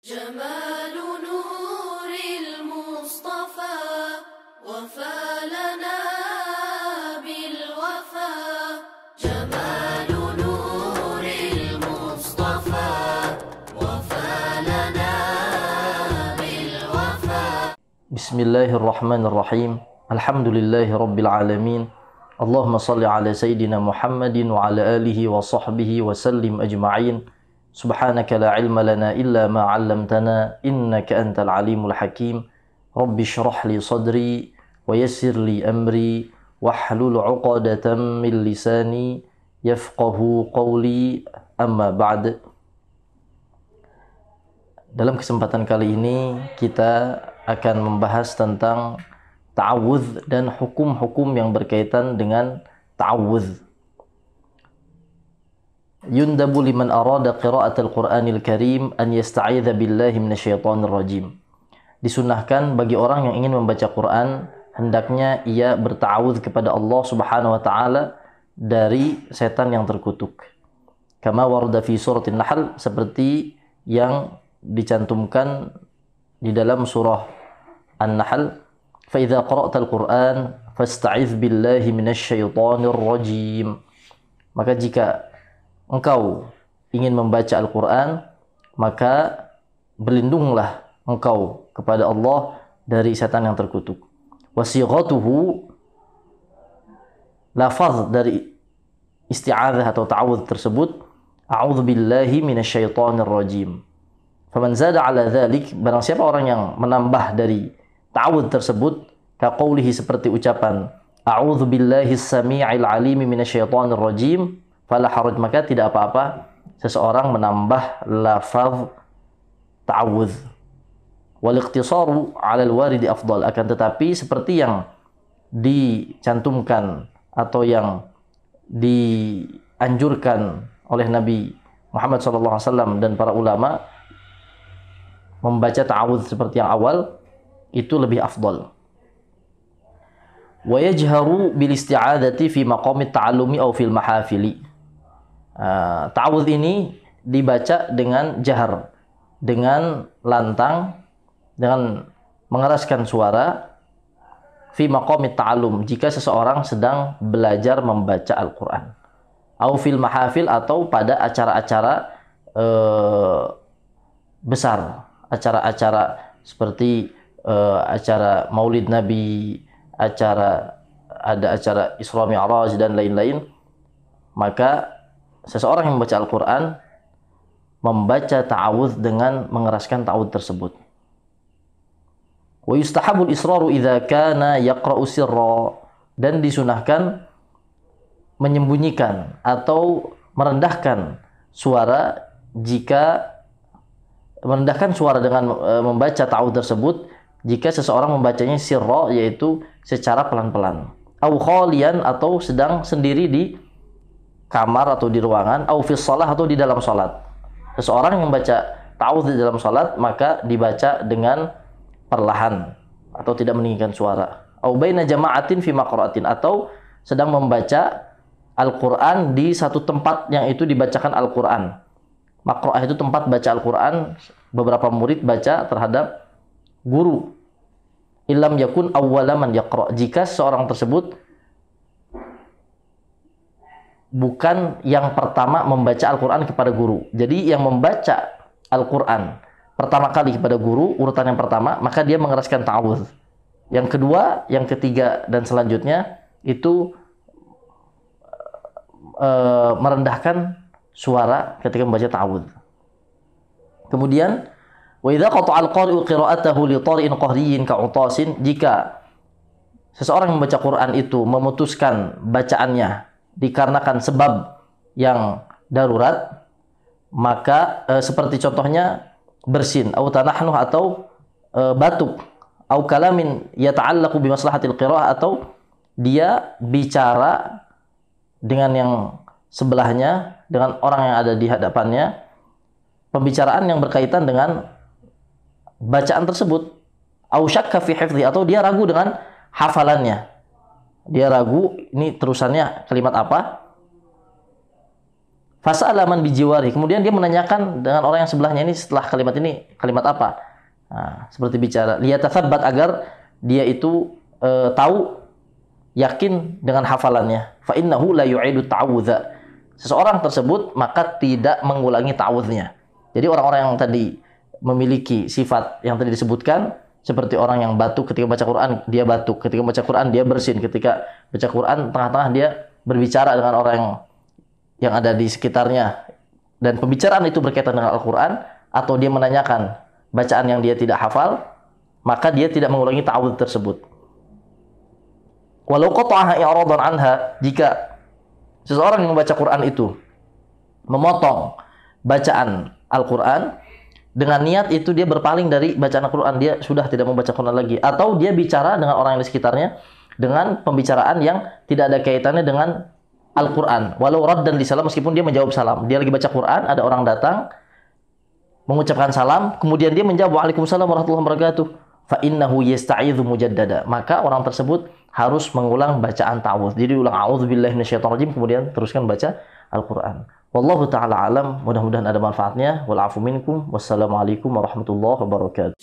جمال نور المصطفى وفى لنا بالوفا جمال نور المصطفى وفى لنا بالوفا بسم الله الرحمن الرحيم الحمد لله رب العالمين اللهم صل على سيدنا محمد وعلى آله وصحبه وسلم أجمعين سبحانك لا علم لنا إلا ما علمتنا إنك أنت العليم الحكيم رب اشرح لي صدري ويسر لي أمري واحلل عقدة من لساني يفقه قولي أما بعد. Dalam kesempatan kali ini kita akan membahas tentang ta'awudz dan hukum-hukum yang berkaitan dengan ta'awudz. Yundabu liman arada qira'atal Qur'anil Karim an yasta'idza billahi minasyaitonir rajim. Disunahkan bagi orang yang ingin membaca Quran, hendaknya ia berta'awudz kepada Allah Subhanahu wa taala dari setan yang terkutuk. Kama warada fi suratin Nahl, seperti yang dicantumkan di dalam surah An-Nahl, fa idza qara'tal Qur'an fasta'iz billahi minasyaitonir rajim. Maka jika engkau ingin membaca Al-Quran, maka berlindunglah engkau kepada Allah dari setan yang terkutuk. Wasighatuhu, lafaz dari isti'adzah atau ta'awudz tersebut, a'udzu billahi minasyaitonir rajim. Faman zada ala dzalik, barang siapa orang yang menambah dari ta'awudz tersebut, kaqaulihi, seperti ucapan a'udzu billahi as-sami'il 'alim minasyaitonir rajim, fala haraj, maka tidak apa-apa seseorang menambah lafaz ta'awudz. Wal ikhtisaru 'ala al-warid afdal, akan tetapi seperti yang dicantumkan atau yang dianjurkan oleh Nabi Muhammad SAW dan para ulama, membaca ta'awudz seperti yang awal itu lebih afdal. Wa yajharu bil isti'adzati fi maqamit ta'allumi aw fil mahafili. Ta'awudz ini dibaca dengan jahar, dengan lantang, dengan mengeraskan suara, fi maqamit ta'allum, jika seseorang sedang belajar membaca Al-Quran, au fil mahafil, atau pada acara-acara besar, acara-acara seperti acara Maulid Nabi, ada acara Isra Mi'raj dan lain-lain. Maka seseorang yang membaca Al-Quran membaca ta'awudz dengan mengeraskan ta'awudz tersebut. Wa yustahabul israru idza kana yaqra'u sirra, dan disunahkan menyembunyikan atau merendahkan suara dengan membaca ta'awudz tersebut jika seseorang membacanya sirra, yaitu secara pelan-pelan. Au khalian, atau sedang sendiri di kamar atau di ruangan, au fis shalah, atau di dalam salat. Seseorang yang membaca ta'awudz di dalam salat maka dibaca dengan perlahan atau tidak meninggikan suara. Au baina jama'atin fi maqra'atin, atau sedang membaca Al-Qur'an di satu tempat yang itu dibacakan Al-Qur'an. Maqra'ah itu tempat baca Al-Qur'an, beberapa murid baca terhadap guru. Illam yakun awwala man yaqra', jika seorang tersebut bukan yang pertama membaca Al-Quran kepada guru. Jadi yang membaca Al-Quran pertama kali kepada guru, urutan yang pertama, maka dia mengeraskan ta'awudz. Yang kedua, yang ketiga, dan selanjutnya itu merendahkan suara ketika membaca ta'awudz. Kemudian, wa idza qata'a al-qari'u qira'atahu li tari'in qahriyyin ka'utasin, jika seseorang yang membaca Quran itu memutuskan bacaannya dikarenakan sebab yang darurat, maka seperti contohnya bersin, au tanahnuh, atau batuk, au kalamin yata'allaqu bi maslahatil qira'ah, atau dia bicara dengan yang sebelahnya, dengan orang yang ada di hadapannya, pembicaraan yang berkaitan dengan bacaan tersebut, au syakka fi hifdhi, atau dia ragu dengan hafalannya. Dia ragu ini terusannya kalimat apa. Fasa'ala man bijiwari. Kemudian dia menanyakan dengan orang yang sebelahnya ini setelah kalimat ini kalimat apa? Nah, seperti bicara liyatathabbat agar dia itu tahu yakin dengan hafalannya. Fa innahu la yu'idu ta'awudha. Seseorang tersebut maka tidak mengulangi ta'awudnya. Jadi orang-orang yang tadi memiliki sifat yang tadi disebutkan seperti orang yang batuk ketika baca Quran, dia batuk. Ketika baca Quran dia bersin. Ketika baca Quran tengah-tengah dia berbicara dengan orang yang ada di sekitarnya dan pembicaraan itu berkaitan dengan Al-Quran, atau dia menanyakan bacaan yang dia tidak hafal, maka dia tidak mengulangi ta'awudz tersebut. Walau qata'aha i'radan anha, jika seseorang yang membaca Quran itu memotong bacaan Al-Quran dengan niat itu dia berpaling dari bacaan Al-Quran, dia sudah tidak membaca Quran lagi, atau dia bicara dengan orang yang di sekitarnya dengan pembicaraan yang tidak ada kaitannya dengan Al-Quran, walau raddan li salam, meskipun dia menjawab salam. Dia lagi baca Quran, ada orang datang mengucapkan salam, kemudian dia menjawab waalaikumsalam warahmatullahi wabarakatuh. Fa innahu yasta'idzu mujaddada. Maka orang tersebut harus mengulang bacaan ta'awudz. Jadi ulang a'udzubillahi minasyaitonir rajim, kemudian teruskan baca Al-Quran. Wallahu taala alam, mudah-mudahan ada manfaatnya. Wal afu minkum. Wassalamualaikum warahmatullahi wabarakatuh.